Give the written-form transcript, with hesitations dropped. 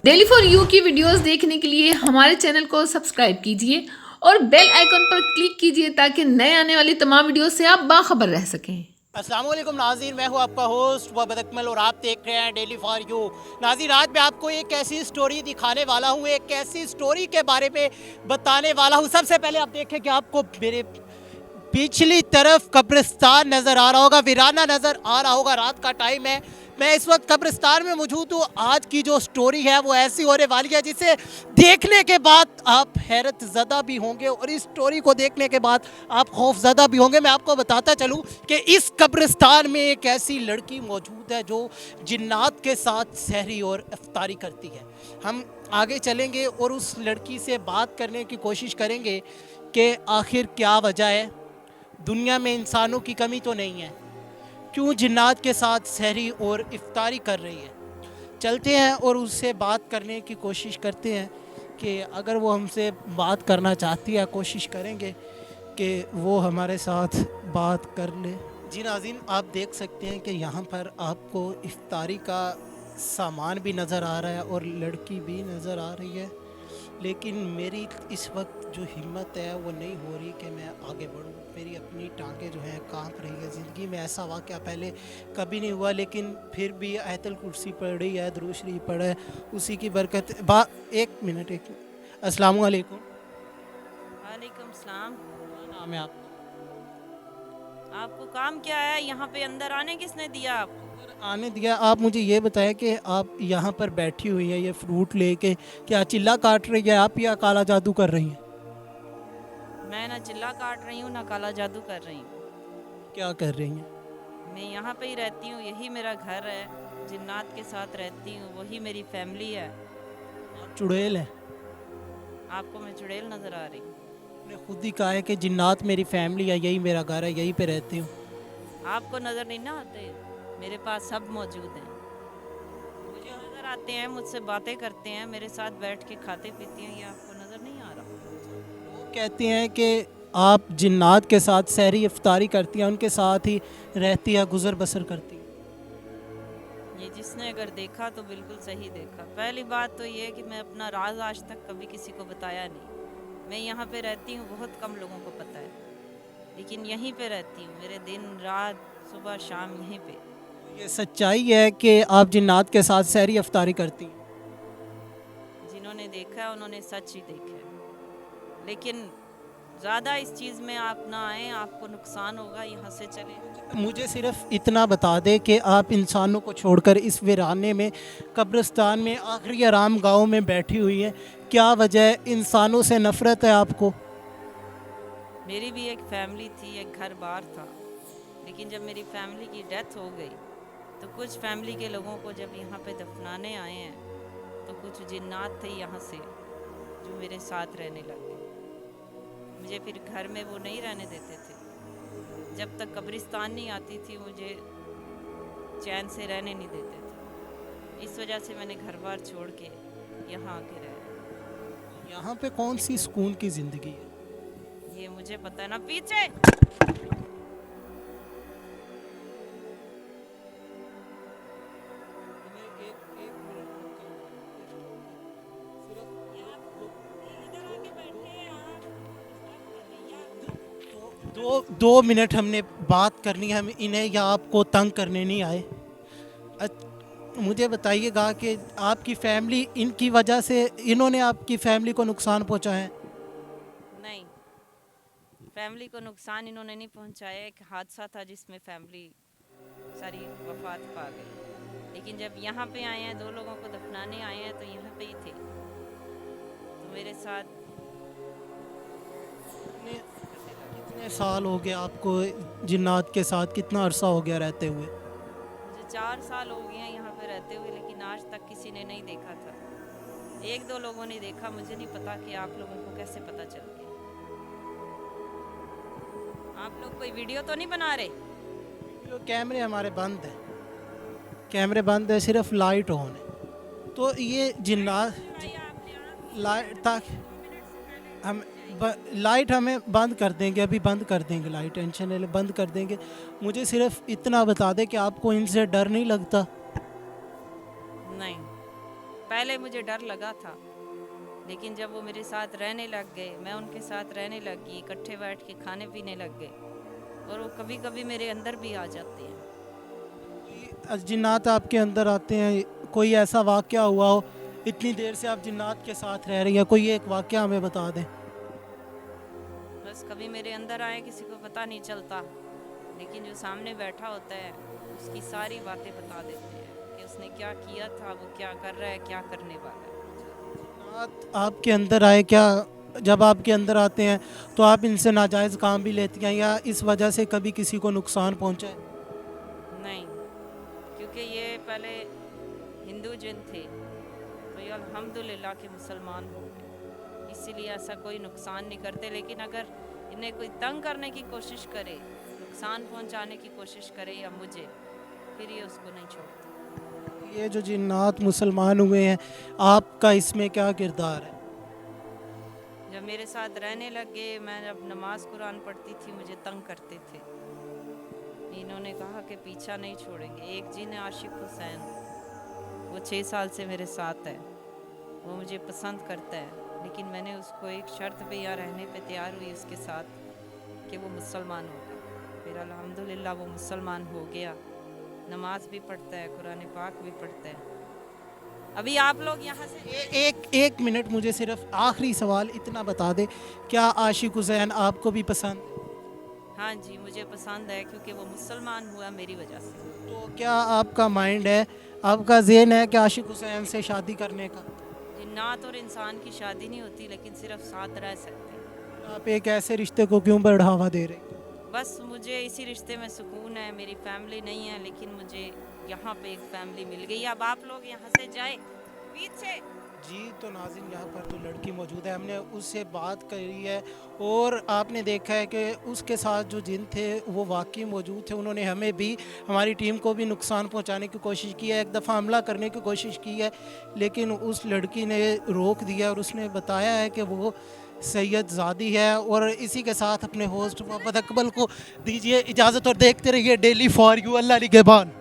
Daily for you की videos देखने के लिए हमारे चैनल को सब्सक्राइब कीजिए और बेल आइकन पर क्लिक कीजिए ताकि नए आने वाली तमाम वीडियो से आप बाखबर रह सकें। अस्सलाम वालेकुम नाज़रीन, मैं हूं आपका होस्ट वबद अकमल और आप देख रहे हैं डेली फॉर यू। नाज़रीन, आज मैं आपको एक ऐसी स्टोरी दिखाने वाला हूं, एक ऐसी स्टोरी के बारे में बताने वाला हूं। सबसे पहले आप देखें कि आपको मेरे पिछली तरफ कब्रिस्तान नज़र आ रहा होगा, वीराना नज़र आ रहा होगा। रात का टाइम है, मैं इस वक्त कब्रिस्तान में मौजूद हूँ। आज की जो स्टोरी है वो ऐसी होने वाली है जिसे देखने के बाद आप हैरत ज़दा भी होंगे और इस स्टोरी को देखने के बाद आप खौफ ज़दा भी होंगे। मैं आपको बताता चलूँ कि इस कब्रिस्तान में एक ऐसी लड़की मौजूद है जो जिन्नात के साथ सहरी और इफ्तारी करती है। हम आगे चलेंगे और उस लड़की से बात करने की कोशिश करेंगे कि आखिर क्या वजह है, दुनिया में इंसानों की कमी तो नहीं है, क्यों जिन्नात के साथ सहरी और इफ्तारी कर रही है। चलते हैं और उससे बात करने की कोशिश करते हैं कि अगर वो हमसे बात करना चाहती है, कोशिश करेंगे कि वो हमारे साथ बात कर ले। जी नाज़रीन, आप देख सकते हैं कि यहाँ पर आपको इफ्तारी का सामान भी नज़र आ रहा है और लड़की भी नज़र आ रही है, लेकिन मेरी इस वक्त जो हिम्मत है वो नहीं हो रही कि मैं आगे बढ़ूँ। मेरी अपनी टांगें जो हैं कांप रही है। ज़िंदगी में ऐसा वाक़या पहले कभी नहीं हुआ, लेकिन फिर भी आयतुल कुर्सी पढ़ रही है, दुरूद शरीफ पढ़ा है, उसी की बरकत। एक मिनट अस्सलाम वालेकुम। वालेकुम सलाम। क्या नाम है आपका? आपको काम क्या है यहाँ पे? अंदर आने किसने दिया आपको? आने दिया। आप मुझे ये बताएं कि आप यहाँ पर बैठी हुई हैं ये फ्रूट लेके, क्या चिल्ला काट रही है आप या काला जादू कर रही हैं? मैं ना चिल्ला काट रही हूँ ना काला जादू कर रही हूँ। क्या कर रही हैं? मैं यहाँ पे ही रहती हूँ, यही मेरा घर है, जिन्नात के साथ रहती हूँ, वही मेरी फैमिली है। आप चुड़ैल हैं? आपको मैं चुड़ैल नज़र आ रही हूँ? आपने खुद ही कहा है कि जिन्नात मेरी फैमिली है, यही मेरा घर है, यहीं पे रहती हूँ। आपको नज़र नहीं ना आते? मेरे पास सब मौजूद हैं, मुझे नज़र आते हैं, मुझसे बातें करते हैं, मेरे साथ बैठ के खाते पीते हैं। ये आपको नज़र नहीं आ रहा? वो कहते हैं कि आप जिन्नात के साथ सहरी इफ्तारी करती हैं, उनके साथ ही रहती है, गुज़र बसर करती है। ये जिसने अगर देखा तो बिल्कुल सही देखा। पहली बात तो ये है कि मैं अपना राज आज तक कभी किसी को बताया नहीं। मैं यहाँ पे रहती हूँ, बहुत कम लोगों को पता है, लेकिन यहीं पे रहती हूँ, मेरे दिन रात सुबह शाम यहीं पे। ये सच्चाई है कि आप जिन्नात के साथ सहरी इफ्तारी करती हैं? जिन्होंने देखा है उन्होंने सच ही देखा है, लेकिन ज़्यादा इस चीज़ में आप ना आएँ, आपको नुकसान होगा। यहाँ से चले। मुझे सिर्फ इतना बता दे कि आप इंसानों को छोड़कर इस वीराने में, कब्रिस्तान में, आखिरी आराम गाँव में बैठी हुई हैं, क्या वजह? इंसानों से नफ़रत है आपको? मेरी भी एक फैमिली थी, एक घर बार था, लेकिन जब मेरी फैमिली की डेथ हो गई तो कुछ फैमिली के लोगों को जब यहाँ पे दफनाने आए हैं तो कुछ जिन्नात थे यहाँ से जो मेरे साथ रहने लग गए। मुझे फिर घर में वो नहीं रहने देते थे, जब तक कब्रिस्तान नहीं आती थी मुझे चैन से रहने नहीं देते थे। इस वजह से मैंने घर बार छोड़ के यहाँ आके रह। यहाँ पे कौन सी सुकून की ज़िंदगी है? ये मुझे पता है ना। पीछे दो मिनट हमने बात करनी है, हम इन्हें या आपको तंग करने नहीं आए। मुझे बताइएगा कि आपकी फैमिली, इनकी वजह से इन्होंने आपकी फैमिली को नुकसान पहुंचाया है? नहीं, फैमिली को नुकसान इन्होंने नहीं पहुंचाया। एक हादसा था जिसमें फैमिली सारी वफात पा गई, लेकिन जब यहाँ पे आए हैं, दो लोगों को दफनाने आए हैं, तो यहाँ पे ही थे, तो मेरे साथ। कितने साल हो गए आपको जिन्नात के साथ? कितना अरसा हो गया रहते हुए? मुझे 4 साल हो गए हैं यहाँ पे रहते हुए, लेकिन आज तक किसी ने नहीं देखा था। एक दो लोगों ने देखा, मुझे नहीं पता कि आप लोगों को कैसे पता चल गया। आप लोग कोई वीडियो तो नहीं बना रहे? वीडियो कैमरे हमारे बंद है, कैमरे बंद है, सिर्फ लाइट ऑन है। तो ये जिन्नात लाइट तक हम लाइट हमें बंद कर देंगे, अभी बंद कर देंगे, लाइट टेंशन ले, बंद कर देंगे। मुझे सिर्फ इतना बता दे कि आपको इनसे डर नहीं लगता? नहीं, पहले मुझे डर लगा था, लेकिन जब वो मेरे साथ रहने लग गए, मैं उनके साथ रहने लगी, इकट्ठे बैठ के खाने पीने लग गए, और वो कभी कभी मेरे अंदर भी आ जाते हैं। जिन्नात आपके अंदर आते हैं, कोई ऐसा वाक़या हुआ हो, इतनी देर से आप जिन्नात के साथ रह रही हैं, कोई एक वाक़या हमें बता दें। बस कभी मेरे अंदर आए किसी को पता नहीं चलता, लेकिन जो सामने बैठा होता है उसकी सारी बातें बता देते हैं कि उसने क्या किया था, वो क्या कर रहा है, क्या करने वाला है। जिन्नात आपके अंदर आए, क्या जब आपके अंदर आते हैं तो आप इनसे नाजायज़ काम भी लेती हैं या इस वजह से कभी किसी को नुकसान पहुँचा है? नहीं, क्योंकि ये पहले हिंदू जिन थे, तो ये अल्हम्दुलिल्लाह के मुसलमान हो गए, इसीलिए ऐसा कोई नुकसान नहीं करते। लेकिन अगर इन्हें कोई तंग करने की कोशिश करे, नुकसान पहुंचाने की कोशिश करे या मुझे, फिर ये उसको नहीं छोड़ते। ये जो जिन्नात मुसलमान हुए हैं, आपका इसमें क्या किरदार है? जब मेरे साथ रहने लग गए, मैं जब नमाज कुरान पढ़ती थी मुझे तंग करते थे। इन्होंने कहा कि पीछा नहीं छोड़ेंगे। एक जिन है आशिक हुसैन, वो 6 साल से मेरे साथ है, वो मुझे पसंद करता है, लेकिन मैंने उसको एक शर्त पे यहाँ रहने पे तैयार हुई उसके साथ कि वो मुसलमान होगा। फिर अल्हम्दुलिल्लाह वो मुसलमान हो गया, नमाज भी पढ़ता है, कुरान पाक भी पढ़ता है। अभी आप लोग यहाँ से एक मिनट, मुझे सिर्फ आखिरी सवाल इतना बता दे, क्या आशिक हुसैन आपको भी पसंद है? हाँ जी, मुझे पसंद है क्योंकि वो मुसलमान हुआ मेरी वजह से। तो क्या आपका माइंड है, आपका ज़हन है कि आशिक हुसैन से शादी करने का? जिन्नात और इंसान की शादी नहीं होती, लेकिन सिर्फ साथ रह सकते हैं। आप एक ऐसे रिश्ते को क्यों बढ़ावा दे रहे हैं? बस मुझे इसी रिश्ते में सुकून है। मेरी फैमिली नहीं है, लेकिन मुझे यहाँ पे एक फैमिली मिल गई। अब आप लोग यहाँ से जाए पीछे। जी, तो नाज़रीन यहाँ पर तो लड़की मौजूद है, हमने उससे बात करी है और आपने देखा है कि उसके साथ जो जिन थे वो वाकई मौजूद थे। उन्होंने हमें भी, हमारी टीम को भी नुकसान पहुँचाने की कोशिश की है, एक दफ़ा हमला करने की कोशिश की है, लेकिन उस लड़की ने रोक दिया और उसने बताया है कि वो सैयद ज़ादी है। और इसी के साथ अपने होस्ट मोहम्मद अकबल को दीजिए इजाज़त और देखते रहिए डेली फॉर यू। अल्लाह निगहबान।